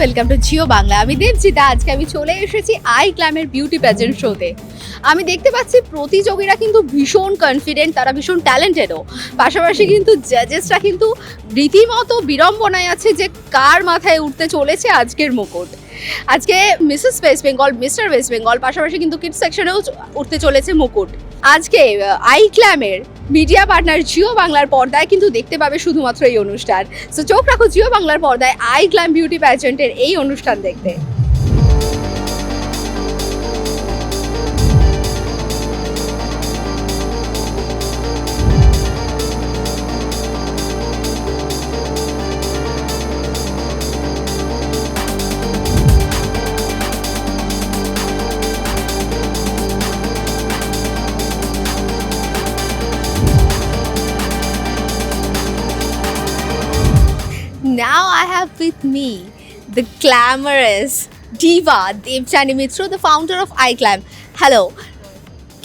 Welcome to Jio Bangla. আমি দেবজিতা। আজকে আমি চলে এসেছি আই গ্ল্যামের বিউটি প্যাজেন্ট শোতে। আমি দেখতে পাচ্ছি প্রতিযোগীরা কিন্তু ভীষণ কনফিডেন্ট, তারা ভীষণ ট্যালেন্টেডও। পাশাপাশি কিন্তু জাজেসরা কিন্তু রীতিমতো বিড়ম্বনায় আছে যে কার মাথায় উঠতে চলেছে আজকের মুকুট। আজকে Mrs West Bengal, mister West Bengal, পাশাপাশি কিন্তু কিডস সেকশনেও উঠতে চলেছে মুকুট। আজকে আই গ্ল্যামের মিডিয়া পার্টনার জিও বাংলার পর্দায় কিন্তু দেখতে পাবে শুধুমাত্র এই অনুষ্ঠান। সো চোখ রাখো জিও বাংলার পর্দায় আই গ্ল্যাম বিউটি প্যাজেন্টের এই অনুষ্ঠান দেখতে। Now I have with me the glamorous diva Devjani Mitra, the founder of iGlam. Hello.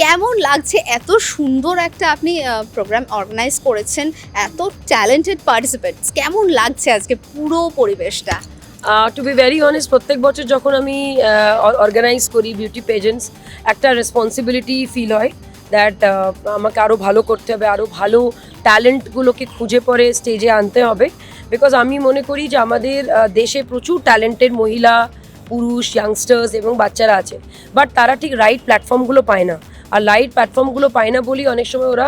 কেমন লাগছে এত সুন্দর একটা আপনি প্রোগ্রাম অর্গানাইজ করেছেন, এত ট্যালেন্টেড পার্টিসিপেন্টস, কেমন লাগছে আজকে পুরো পরিবেশটা? টু বি ভেরি অনেস্ট, প্রত্যেক বছর যখন আমি অর্গানাইজ করি বিউটি পেজেন্টস, একটা রেসপন্সিবিলিটি ফিল হয় দ্যাট আমাকে আরও ভালো করতে হবে, আরও ভালো ট্যালেন্টগুলোকে খুঁজে পরে স্টেজে আনতে হবে। বিকজ আমি মনে করি যে আমাদের দেশে প্রচুর ট্যালেন্টেড মহিলা, পুরুষ, ইয়াংস্টার্স এবং বাচ্চারা আছে, বাট তারা ঠিক রাইট প্ল্যাটফর্মগুলো পায় না। আর রাইট প্ল্যাটফর্মগুলো পায় না বলেই অনেক সময় ওরা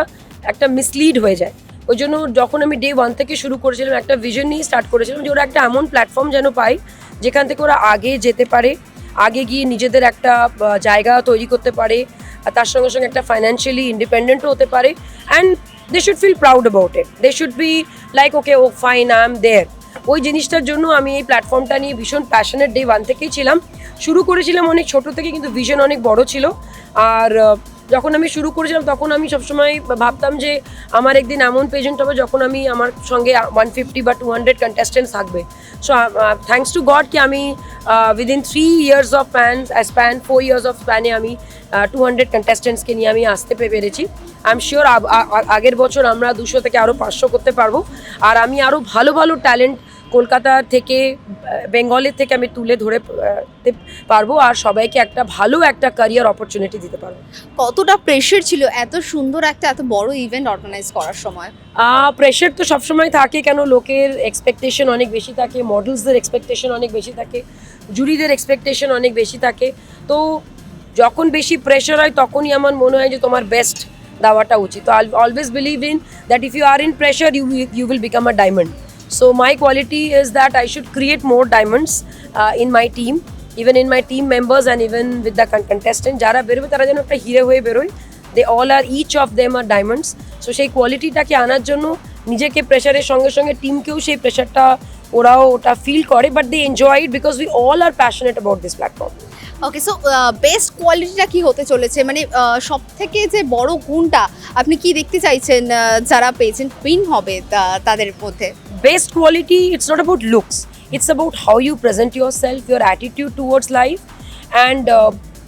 একটা মিসলিড হয়ে যায়। ওই জন্য যখন আমি ডে 1 থেকে শুরু করেছিলাম, একটা ভিশন নিয়ে স্টার্ট করেছিলাম যে ওরা একটা এমন প্ল্যাটফর্ম যেন পায় যেখান থেকে ওরা আগে যেতে পারে, আগে গিয়ে নিজেদের একটা জায়গা তৈরি করতে পারে, আর তার সঙ্গে সঙ্গে একটা ফাইন্যান্সিয়ালি ইন্ডিপেন্ডেন্টও হতে পারে। And they should feel proud about it, they should be like okay oh fine, I am there. ওই জিনিসটার জন্য আমি এই প্ল্যাটফর্মটা নিয়ে ভীষণ প্যাশনেট ডে 1 থেকেই ছিলাম। শুরু করেছিলাম অনেক ছোটো থেকে, কিন্তু ভিশন অনেক বড় ছিল। আর যখন আমি শুরু করেছিলাম তখন আমি সবসময় ভাবতাম যে আমার একদিন এমন পেজেন্ট হবে যখন আমি আমার সঙ্গে 150 বা 200 কন্টেস্টেন্টস থাকবে। সো থ্যাঙ্কস টু গড কি আমি within 3 years of span 4 years of স্প্যানে আমি 200 কন্টেস্টেন্টসকে নিয়ে আমি আসতে পেরেছি। আই এম শিওর আগের বছর আমরা 200 থেকে আরও 500 করতে পারবো। আর আমি আরও ভালো ভালো ট্যালেন্ট কলকাতা থেকে, বেঙ্গলের থেকে আমি তুলে ধরে পারবো, আর সবাইকে একটা ভালো একটা ক্যারিয়ার অপরচুনিটি দিতে পারবো। কতটা প্রেশার ছিল এত সুন্দর একটা এত বড় ইভেন্ট অর্গানাইজ করার সময়? প্রেশার তো সবসময় থাকে, কেন লোকের এক্সপেকটেশন অনেক বেশি থাকে, মডেলসদের এক্সপেকটেশন অনেক বেশি থাকে, জুরিদের এক্সপেকটেশন অনেক বেশি থাকে। তো যখন বেশি প্রেশার হয় তখনই আমার মনে হয় যে তোমার বেস্ট দেওয়াটা উচিত। তো I always believe in that if you are in pressure you will become a diamond. So my quality is that I should create more diamonds in my team, even in my team members and even with the contestant. Jara berobe tara jeno ekta hire hoye beroy, they all are, each of them are diamonds. So সেই কোয়ালিটিটাকে আনার জন্য নিজেকে প্রেশারের সঙ্গে সঙ্গে টিমকেও সেই প্রেশারটা ওরাও ওটা ফিল করে, but they enjoy it because we all are passionate about this platform. Okay, so best কোয়ালিটিটা কি হতে চলেছে, মানে সব থেকে যে বড় গুণটা আপনি কি দেখতে চাইছেন যারা পেজেন্ট উইন হবে তাদের মধ্যে? Best quality, it's not about looks, it's about how you present yourself, your attitude towards life, and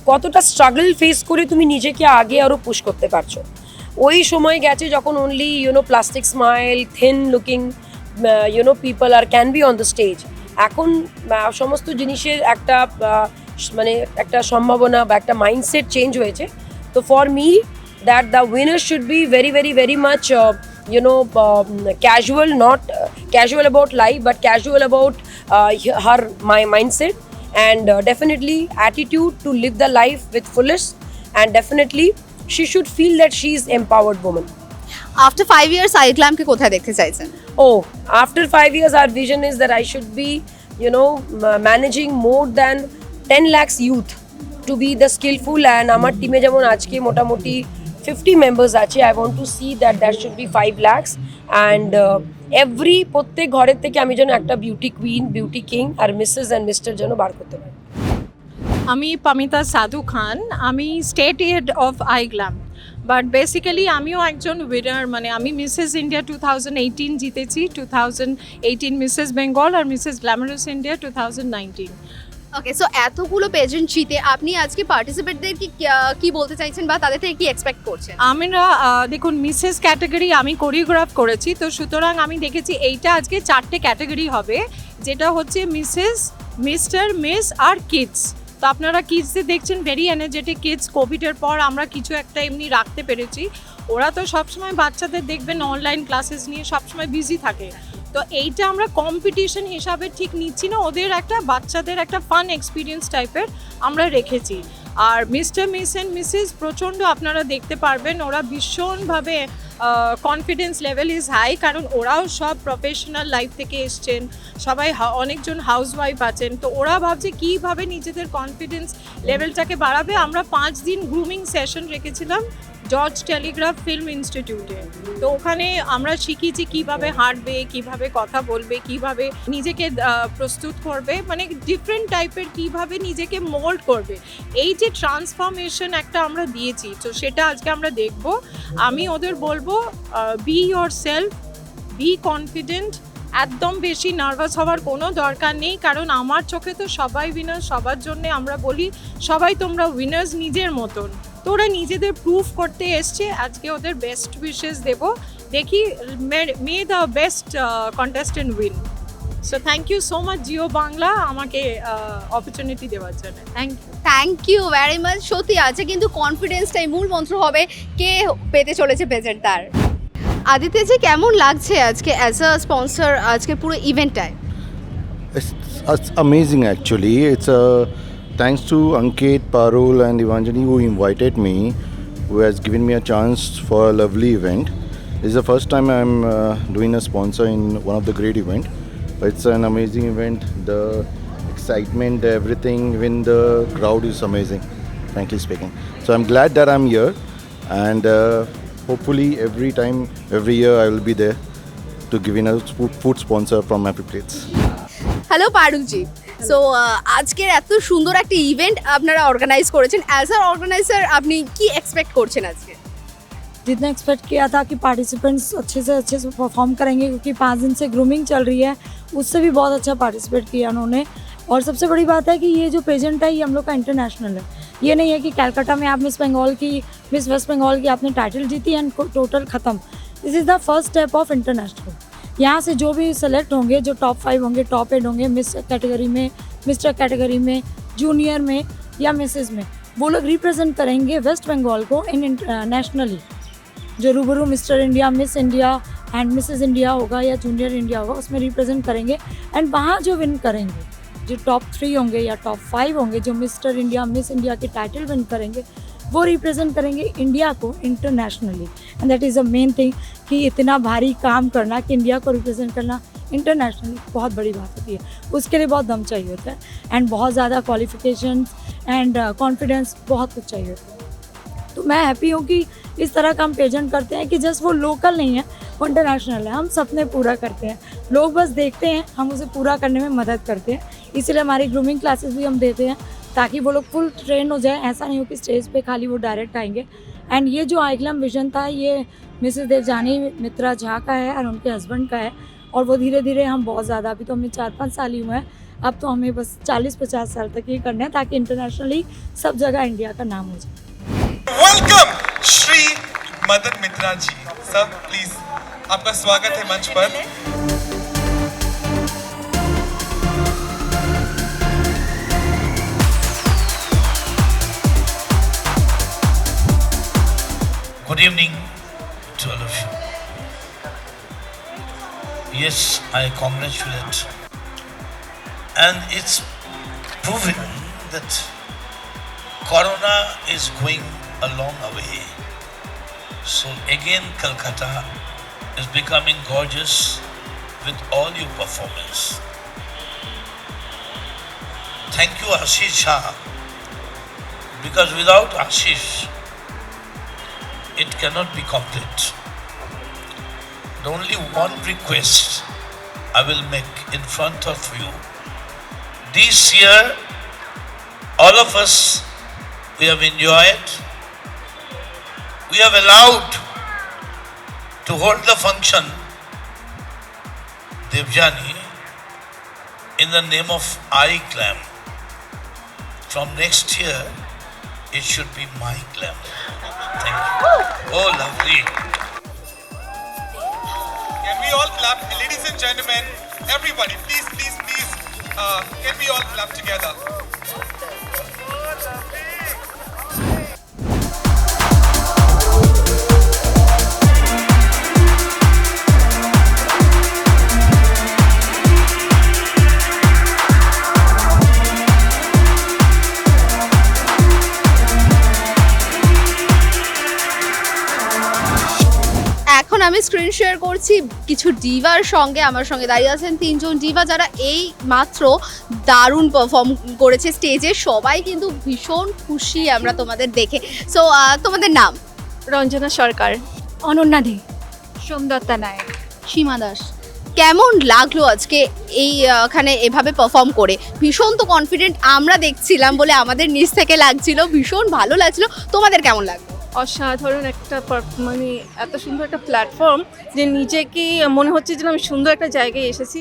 কতটা স্ট্রাগল ফেস করে তুমি নিজেকে আগে আরও পুশ করতে পারছো। ওই সময় গেছে যখন only plastic smile, thin looking people are can be on the stage. এখন সমস্ত জিনিসের একটা মানে একটা সম্ভাবনা বা একটা মাইন্ডসেট চেঞ্জ হয়েছে। তো for me that the winner should be very very very much casual, not casual about life, but casual about her mindset, and definitely attitude to live the life with fullest, and definitely she should feel that she is empowered woman. After 5 years iGlam কে কোথায় দেখতে চাইছেন? Oh, after 5 years our vision is that I should be managing more than 10 lakhs youth to be the skillful, and আমার টিমে যেমন আজকে মোটামুটি 50 members আছে, I want to see that there should be 5 lakhs, and every প্রত্যেক ঘরের থেকে আমি যেন একটা বিউটি কুইন, বিউটি কিং আর মিসেস অ্যান্ড মিস্টার যেন বার করতে পারি। আমি পামিতা সাধু খান, আমি state head of iGlam, but basically আমিও একজন উইনার। মানে আমি মিসেস ইন্ডিয়া 2018 জিতেছি, 2018 মিসেস বেঙ্গল আর মিসেস গ্ল্যামারাস ইন্ডিয়া 2019। ওকে, সো এতগুলো পেজেন্ট জিতে আপনি আজকে পার্টিসিপেটদের কি বলতে চাইছেন বা তাদের থেকে কি এক্সপেক্ট করছেন? আমরা দেখুন মিসেস ক্যাটাগরি আমি কোরিওগ্রাফ করেছি, তো সুতরাং আমি দেখেছি এইটা আজকে 4টে ক্যাটাগরি হবে, যেটা হচ্ছে মিসেস মিস্টার মিস আর কিডস। তো আপনারা কিডসে দেখছেন ভেরি এনার্জেটিক কিডস। কোভিডের পর আমরা কিছু একটা এমনি রাখতে পেরেছি। ওরা তো সবসময় বাচ্চাদের দেখবেন অনলাইন ক্লাসেস নিয়ে সবসময় বিজি থাকে। তো এইটা আমরা কম্পিটিশন হিসাবে ঠিক নিচ্ছি না, ওদের একটা বাচ্চাদের একটা ফান এক্সপিরিয়েন্স টাইপের আমরা রেখেছি। আর মিস্টার মিস অ্যান্ড মিসেস প্রচণ্ড আপনারা দেখতে পারবেন, ওরা ভীষণভাবে কনফিডেন্স লেভেল ইজ হাই, কারণ ওরাও সব প্রফেশনাল লাইফ থেকে এসছেন, সবাই অনেকজন হাউসওয়াইফ আছেন। তো ওরা ভাবছে কীভাবে নিজেদের কনফিডেন্স লেভেলটাকে বাড়াবে। আমরা 5 দিন গ্রুমিং সেশন রেখেছিলাম জর্জ টেলিগ্রাফ ফিল্ম ইনস্টিটিউটে। তো ওখানে আমরা শিখিয়েছি কীভাবে হাঁটবে, কীভাবে কথা বলবে, কীভাবে নিজেকে প্রস্তুত করবে, মানে ডিফারেন্ট টাইপের কীভাবে নিজেকে মোল্ড করবে। এই যে ট্রান্সফরমেশন একটা আমরা দিয়েছি, তো সেটা আজকে আমরা দেখব। আমি ওদের বলবো B your self, be confident, একদম বেশি নার্ভাস হওয়ার কোনো দরকার নেই, কারণ আমার চোখে তো সবাই উইনার। সবার জন্যে আমরা বলি সবাই তোমরা উইনার্স নিজের মতন। তো ওরা নিজেদের প্রুফ করতে এসছে, আজকে ওদের বেস্ট উইশেস দেব। দেখি may the best contestant win. So thank you so much Jio Bangla আমাকে অপরচুনিটি দেওয়ার জন্য। Thank you very much. সত্যি আছে কিন্তু কনফিডেন্সটাই মূল মন্ত্র হবে কে পেতে চলেছে প্রেজেন্টার। আদিত্যজি কেমন লাগছে আজকে অ্যাজ আ স্পন্সর আজকে পুরো ইভেন্টটায়? It's amazing actually. It's thanks to Ankit, Parul and Evanjali who invited me, who has given me a chance for a lovely event. This is the first time I'm doing a sponsor in one of the great event. But it's an amazing event. The excitement, everything, even the crowd is amazing, frankly speaking. So I'm glad that I'm here, and hopefully every year I will be there to give in a food sponsor from Happy Plates. Hello Parulji, so আজকের এত সুন্দর একটা event আপনারা organise করেছেন, as a organiser আপনি কি expect করছেন আজকে? जितना एक्सपेक्ट किया था कि पार्टिसिपेंट्स अच्छे से परफॉर्म करेंगे, क्योंकि 5 दिन से ग्रूमिंग चल रही है, उससे भी बहुत अच्छा पार्टिसिपेट किया उन्होंने। और सबसे बड़ी बात है कि ये जो पेजेंट है ये हम लोग का इंटरनेशनल है। ये नहीं है कि कलकत्ता में आप मिस बंगाल की, मिस वेस्ट बंगाल की आपने टाइटल जीती एंड टोटल ख़त्म। This is the first step of international. यहाँ से जो भी सेलेक्ट होंगे, जो टॉप 5 होंगे, टॉप 8 होंगे, मिस कैटेगरी में, मिस्टर कैटेगरी में, जूनियर में या मिसेस में, वो लोग रिप्रेजेंट करेंगे वेस्ट बंगाल को इन नेशनली। जो रूबरू mister India, miss India and Mrs India होगा या जूनियर इंडिया होगा, उसमें रिप्रेजेंट करेंगे। एंड वहाँ जो विन करेंगे, जो टॉप 3 होंगे या टॉप 5 होंगे, जो मिस्टर इंडिया, मिस इंडिया के टाइटल विन करेंगे, वो रिप्रेजेंट करेंगे इंडिया को internationally. And that is a main thing कि इतना भारी काम करना, कि इंडिया को रिप्रेजेंट करना इंटरनेशनली बहुत बड़ी बात होती है। उसके लिए बहुत दम चाहिए होता है एंड बहुत ज़्यादा क्वालिफिकेशन एंड कॉन्फिडेंस, बहुत कुछ चाहिए होता है। तो मैं हैप्पी हूँ कि इस तरह का हम पेजेंट करते हैं कि जस्ट वो लोकल नहीं है, वो इंटरनेशनल है। हम सपने पूरा करते हैं, लोग बस देखते हैं, हम उसे पूरा करने में मदद करते हैं। इसीलिए हमारी ग्रूमिंग क्लासेस भी हम देते हैं, ताकि वो लोग फुल ट्रेन हो जाए। ऐसा नहीं हो कि स्टेज पे खाली वो डायरेक्ट आएंगे। एंड ये जो आइग्लम विजन था, ये मिसेस देवजानी मित्रा झा का है और उनके हस्बैंड का है। और वो धीरे धीरे हम बहुत ज़्यादा, अभी तो हमें 4-5 साल ही हुए हैं, अब तो हमें बस 40-50 साल तक ये करना है, ताकि इंटरनेशनली सब जगह इंडिया का नाम हो जाए। Welcome Shri Madan Mitra ji, sir please आपका स्वागत है मंच पर। Good evening to all of you. Yes, I congratulate. And it's proven that Corona is going a long way. So again, Calcutta is becoming gorgeous with all your performance. Thank you, Ashish Shah, because without Ashish, it cannot be complete. The only one request I will make in front of you. This year, all of us, we have enjoyed, we have allowed to hold the function Devjani in the name of iGlam. From next year, it should be my glam. Thank you. Oh, lovely. Can we all clap, ladies and gentlemen, everybody, please, please, please, Can we all clap together? এখন আমি screen share করছি কিছু ডিভার সঙ্গে। আমার সঙ্গে দাঁড়িয়ে আছেন তিনজন ডিভা যারা এই মাত্র দারুণ পারফর্ম করেছে স্টেজে। সবাই কিন্তু ভীষণ খুশি আমরা তোমাদের দেখে। সো তোমাদের নাম? রঞ্জনা সরকার, অনন্যা দে, সোমদত্তা নায়ক। সীমা দাস। কেমন লাগলো আজকে এইখানে এভাবে পারফর্ম করে? ভীষণ তো কনফিডেন্ট আমরা দেখছিলাম বলে আমাদের নিচ থেকে লাগছিল, ভীষণ ভালো লাগছিল। তোমাদের কেমন লাগলো? অসাধারণ একটা মানে এত সুন্দর একটা প্ল্যাটফর্ম যে নিজেকে মনে হচ্ছে যেন আমি সুন্দর একটা জায়গায় এসেছি।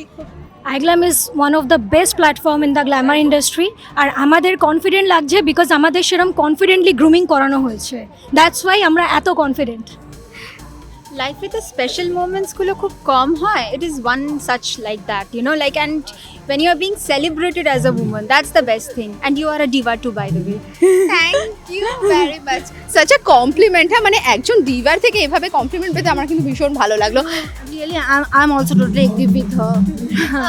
IGlam is one of the best platform in the glamour industry. আর আমাদের কনফিডেন্ট লাগছে বিকজ আমাদের সেরকম কনফিডেন্টলি গ্রুমিং করানো হয়েছে, দ্যাটস ওয়াই আমরা এত কনফিডেন্ট। লাইফে তো স্পেশাল মোমেন্টসগুলো খুব কম হয়, it is one such like that, you know, like and when you are being celebrated as a woman, that's the best thing, and you are a diva too, by the way. Thank you very much, such a compliment. হ্যাঁ, মানে একজন ডিভার থেকে এভাবে complement পেতে আমার কিন্তু ভীষণ ভালো লাগলো। Really, I'm also totally agree with her.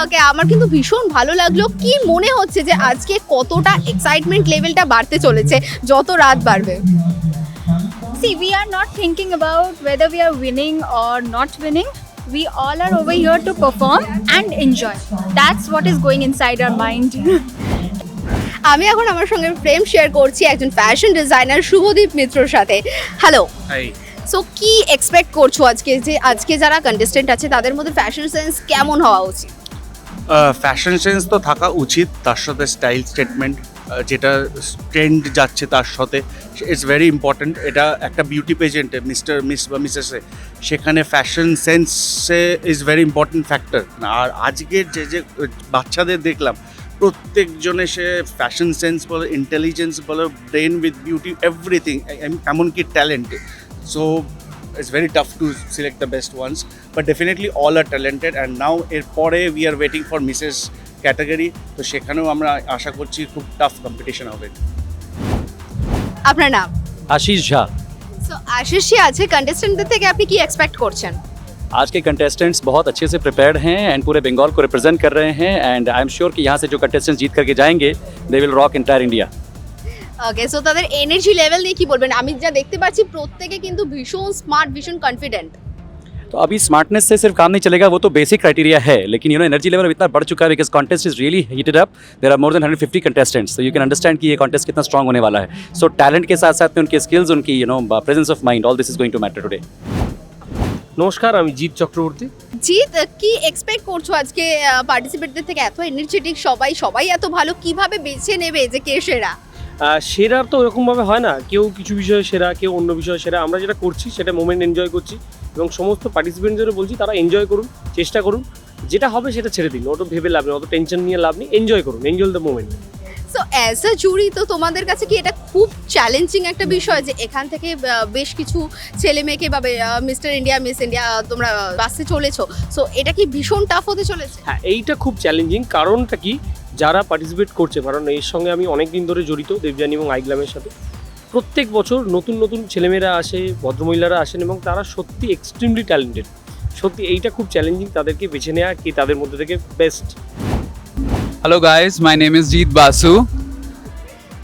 ওকে, আমার কিন্তু ভীষণ ভালো লাগলো। কি মনে হচ্ছে যে আজকে কতটা এক্সাইটমেন্ট লেভেলটা বাড়তে চলেছে যত রাত বাড়বে? See, we are not thinking about whether we are winning or not winning. We all are over here to perform and enjoy. That's what is going inside our mind. আমি এখন আমার সঙ্গে ফ্রেম শেয়ার করছি একজন fashion designer Subhadip মিত্রর সাথে। Hello. High. So কি expect করছো আজকে, যে আজকে যারা কন্টেস্টেন্ট আছে তাদের মধ্যে ফ্যাশন সেন্স কেমন হওয়া উচিত? ফ্যাশন সেন্স তো থাকা উচিত, তার সাথে স্টাইল স্টেটমেন্ট, যেটা ট্রেন্ড যাচ্ছে তার সাথে ইটস ভেরি ইম্পর্ট্যান্ট। এটা একটা বিউটি পেজেন্টে মিস বা মিসেসে, সেখানে ফ্যাশন সেন্সে ইজ ভেরি ইম্পর্ট্যান্ট ফ্যাক্টর। আর আজকের যে বাচ্চাদের দেখলাম, প্রত্যেকজনে সে ফ্যাশন সেন্স বলো, ইন্টেলিজেন্স বলো, ব্রেন উইথ বিউটি, এভরিথিং, এমনকি talent. So it's very tough to select the best ones, but definitely all are talented, and now এরপরে we are waiting for Mrs. category, তো সেখানেও আমরা আশা করছি খুব টাফ কম্পিটিশন হবে। আপনার নাম? आशीष झा। সো আশিস জি আছে, কন্টেস্টেন্টদের থেকে আপনি কি এক্সপেক্ট করছেন? आज के कंटेस्टेंट्स बहुत अच्छे से प्रिपेयर्ड हैं एंड पूरे बंगाल को रिप्रेजेंट कर रहे हैं, एंड आई एम श्योर कि यहाँ से जो कंटेस्टेंट्स जीत करके जाएंगे they will rock entire India. Okay, so তাদের এনার্জি লেভেল নিয়ে কি বলবেন? আমি যা দেখতে পাচ্ছি প্রত্যেকে কিন্তু ভীষণ স্মার্ট, ভীষণ কনফিডেন্ট। तो अभी स्मार्टनेस से सिर्फ काम नहीं चलेगा, वो तो बेसिक क्राइटेरिया है, लेकिन यू नो एनर्जी लेवल इतना बढ़ चुका है because contest is really heated up. There are more than 150 contestants, so you can understand कि ये कॉन्टेस्ट कितना स्ट्रांग होने वाला है। सो टैलेंट के साथ साथ में उनके स्किल्स, उनकी you know presence of mind, all this is going to matter today. নমস্কার, আমি জিৎ চক্রবর্তী। জিৎ, কি এক্সপেক্ট করছো আজকে পার্টিসিপেটদের থেকে? এত এনার্জেটিক সবাই এত ভালো, কিভাবে বেছে নেবে যে কে সেরা? সেরার তো ওরকমভাবে হয় না, কেউ কিছু বিষয়ে সেরা, কেউ অন্য বিষয়ে সেরা। আমরা যেটা করছি সেটা মোমেন্ট এনজয় করছি, এবং সমস্ত পার্টিসিপেন্টদেরও বলছি তারা এনজয় করুন, চেষ্টা করুন, যেটা হবে সেটা ছেড়ে দিন, অত ভেবে লাভ নেই, অত টেনশন নিয়ে লাভ নেই, এনজয় করুন, enjoy the moment. So as a jury তো তোমাদের কাছে কি এটা খুব চ্যালেঞ্জিং একটা বিষয় যে এখান থেকে বেশ কিছু ছেলে মেয়েকে বা মিস্টার ইন্ডিয়া, মিস ইন্ডিয়া তোমরা বাসে চলেছো, সো এটা কি ভীষণ টাফ হতে চলেছে? হ্যাঁ, এইটা খুব চ্যালেঞ্জিং। কারণটা কি, যারা পার্টিসিপেট করছে, কারণ এর সঙ্গে আমি অনেক দিন ধরে জড়িত দেবযানী এবং আইগ্ল্যামের সাথে। প্রত্যেক বছর নতুন নতুন ছেলেমেয়েরা আসে, ভদ্রমহিলারা আসেন, এবং তারা সত্যি এক্সট্রিমলি ট্যালেন্টেড। সত্যি এইটা খুব চ্যালেঞ্জিং তাদেরকে বেছে নেওয়া, কি তাদের মধ্যে থেকে best. Hello guys, my name is Jeet Basu.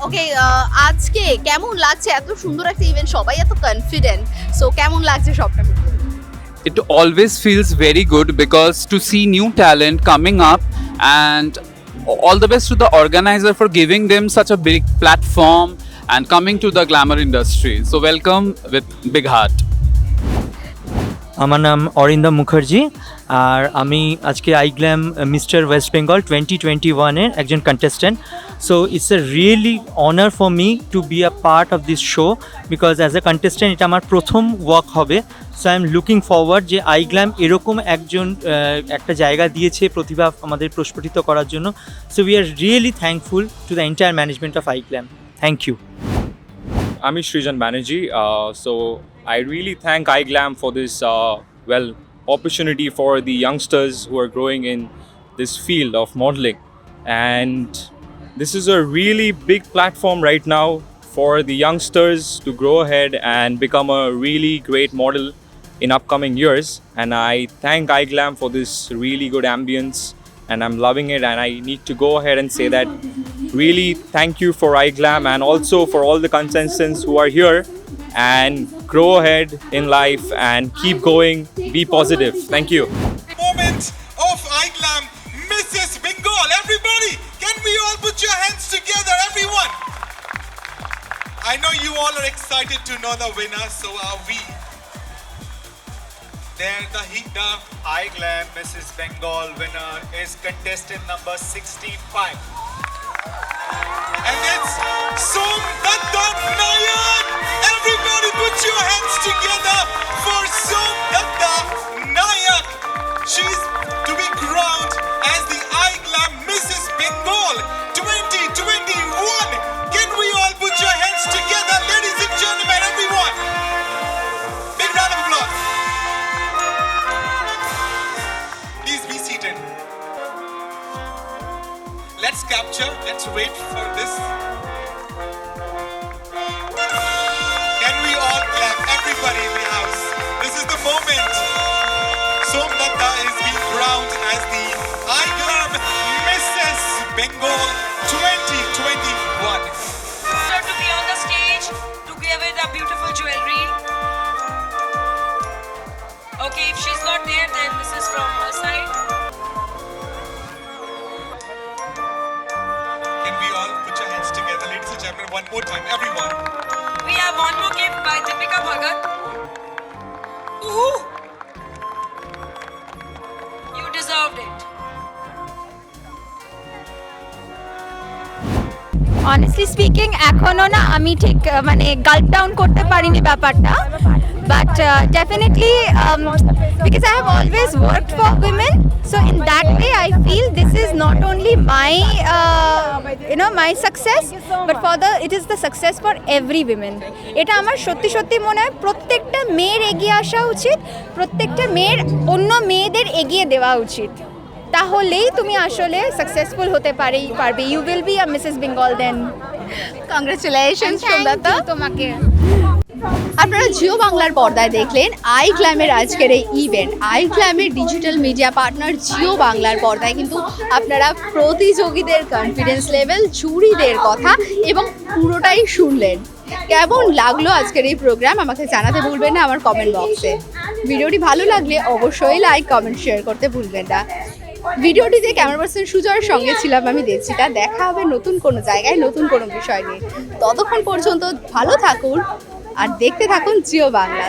ওকে, আজকে কেমন লাগছে? এত সুন্দর একটা ইভেন্ট, সবাই এত কনফিডেন্ট, সো কেমন লাগছে সবটা? It always feels very good because to see new talent coming up, and all the best to the organizer for giving them such a big platform and coming to the glamour industry. So welcome with big heart. আমার নাম অরিন্দম মুখার্জি, আর আমি আজকে আইগ্ল্যাম mister West Bengal 2021-এর একজন contestant. So it's a really honour for me two be a part of this show, because as a contestant এটা আমার প্রথম work হবে। So I am looking forward যে আইগ্ল্যাম এরকম একটা জায়গা দিয়েছে প্রতিভা আমাদের প্রস্ফুটিত করার জন্য। So we are really thankful to the entire management of iGlam. Thank you. আমি Srijan Banerjee. So I really thank iGlam for this opportunity for the youngsters who are growing in this field of modeling. and this is a really big platform right now for the youngsters to grow ahead and become a really great model in upcoming years. And I thank iGlam for this really good ambience, and I'm loving it. And I need to go ahead and say that really thank you for iGlam, and also for all the contestants who are here, and grow ahead in life and keep going, be positive. Thank you. Moment of iGlam Mrs. Bengal. Everybody, can we all put your hands together, everyone? I know you all are excited to know the winner, so are we. There, the iGlam Mrs. Bengal winner is contestant number 65. And it's Somdatta Nayak. Everybody put your hands together for Somdatta Nayak. She's to be crowned as the iGlam Mrs. Bengal 2021. Can we all put your hands together, ladies and gentlemen, everyone? Big round of applause. Please be seated. Let's capture, let's wait for this. Can we all clap, everybody in the house? This is the moment. Somdatta is being crowned as the iGlam Mrs. Bengal 2021. To be on the stage to give it a beautiful jewelry. Okay, if she's not there, then this is from her side. Can we all put your hands together, ladies and gentlemen, one more time, everyone. We have one more gift by Deepika Bhagat. Ooh! You deserved it. Honestly speaking এখনো না আমি ঠিক মানে গাল্প down করতে পারিনি ব্যাপারটা but definitely because I have always worked for women so in that way I feel this is not only my my success but for the it is the success for every women. এটা আমার সত্যি সত্যি মনে হয় প্রত্যেকটা মেয়ের এগিয়ে আসা উচিত, প্রত্যেকটা মেয়ের অন্য মেয়েদের এগিয়ে দেওয়া উচিত, তাহলেই তুমি আসলে সাকসেসফুল হতে পারবে। You will be a Mrs Bengal then. Congratulations Somdatta তোমাকে। আপনারা জিও বাংলার পর্দায় দেখলেন iGlamএর আজকের এই ইভেন্ট। iGlamএর ডিজিটাল মিডিয়া পার্টনার জিও বাংলার পর্দায় কিন্তু আপনারা প্রতিযোগীদের কনফিডেন্স লেভেল, জুরিদের কথা এবং পুরোটাই শুনলেন। কেমন লাগলো আজকের এই প্রোগ্রাম আমাকে জানাতে ভুলবেন না আমার কমেন্ট বক্সে। ভিডিওটি ভালো লাগলে অবশ্যই লাইক, কমেন্ট, শেয়ার করতে ভুলবেন না। ভিডিওটিতে ক্যামেরা পার্সন সুজয়ের সঙ্গে ছিলাম আমি দেবজিতা। দেখা হবে নতুন কোনো জায়গায় নতুন কোনো বিষয় নিয়ে। ততক্ষণ পর্যন্ত ভালো থাকুন আর দেখতে থাকুন জিও বাংলা।